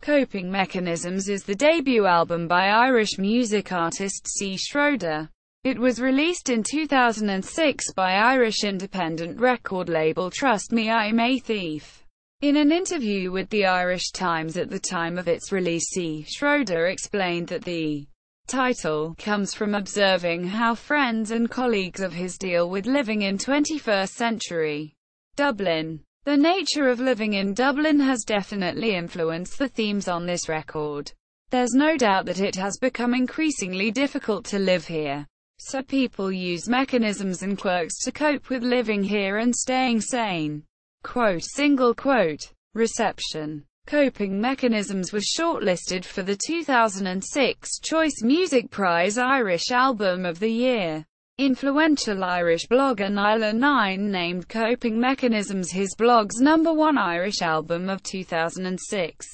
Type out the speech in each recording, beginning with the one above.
Coping Mechanisms is the debut album by Irish music artist Si Schroeder. It was released in 2006 by Irish independent record label Trust Me I'm a Thief. In an interview with the Irish Times at the time of its release, Si Schroeder explained that the title comes from observing how friends and colleagues of his deal with living in 21st century Dublin. The nature of living in Dublin has definitely influenced the themes on this record. There's no doubt that it has become increasingly difficult to live here. So people use mechanisms and quirks to cope with living here and staying sane. Reception. Coping Mechanisms was shortlisted for the 2006 Choice Music Prize Irish Album of the Year. Influential Irish blogger Niall9 named Coping Mechanisms his blog's #1 Irish album of 2006,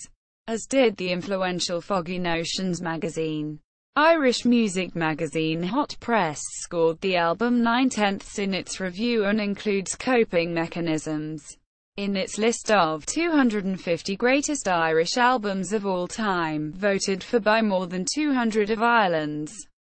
as did the influential Foggy Notions magazine. Irish music magazine Hot Press scored the album 9/10 in its review and includes Coping Mechanisms in its list of 250 greatest Irish albums of all time, voted for by more than 200 of Ireland's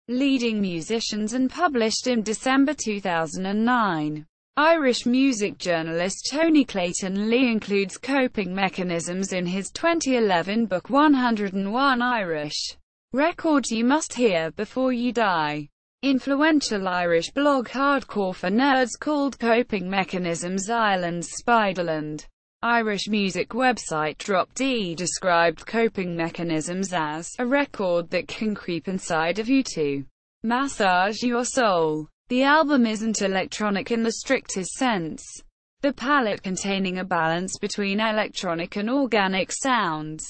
leading musicians and published in December 2009. Irish music journalist Tony Clayton Lee includes Coping Mechanisms in his 2011 book 101 Irish Records You Must Hear Before You Die. Influential Irish blog Hardcore for Nerds called Coping Mechanisms Ireland's Spiderland. Irish music website Drop D described Coping Mechanisms as a record that can creep inside of you to massage your soul. The album isn't electronic in the strictest sense, the palette containing a balance between electronic and organic sounds,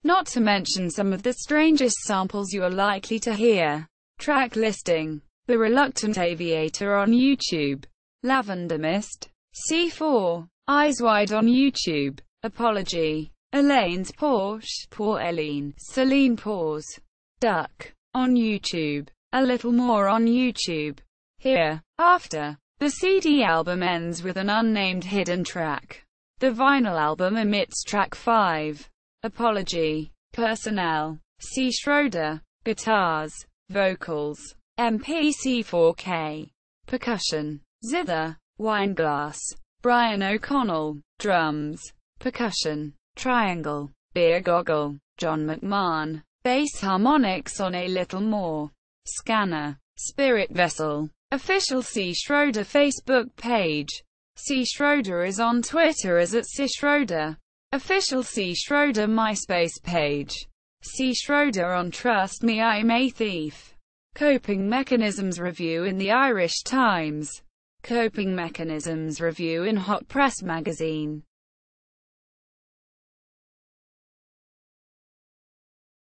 not to mention some of the strangest samples you are likely to hear. Track listing: The Reluctant Aviator on YouTube, Lavender Mist, C4, Eyes Wide on YouTube, Apology, Elaine's Porsche, Poor Eileen, Celine Pause, Duck, on YouTube, A Little More on YouTube, Here, After. The CD album ends with an unnamed hidden track. The vinyl album omits track 5, Apology, Personnel, Si Schroeder, Guitars, Vocals, MPC4K, Percussion, Zither, Wineglass, Brian O'Connell, Drums, Percussion, Triangle, Beer Goggle, John McMahon, Bass Harmonics on A Little More, Scanner, Spirit Vessel. Official Si Schroeder Facebook page. Si Schroeder is on Twitter as @Si Schroeder. Official Si Schroeder MySpace page. Si Schroeder on Trust Me I'm a Thief. Coping Mechanisms review in the Irish Times. Coping Mechanisms review in Hot Press magazine.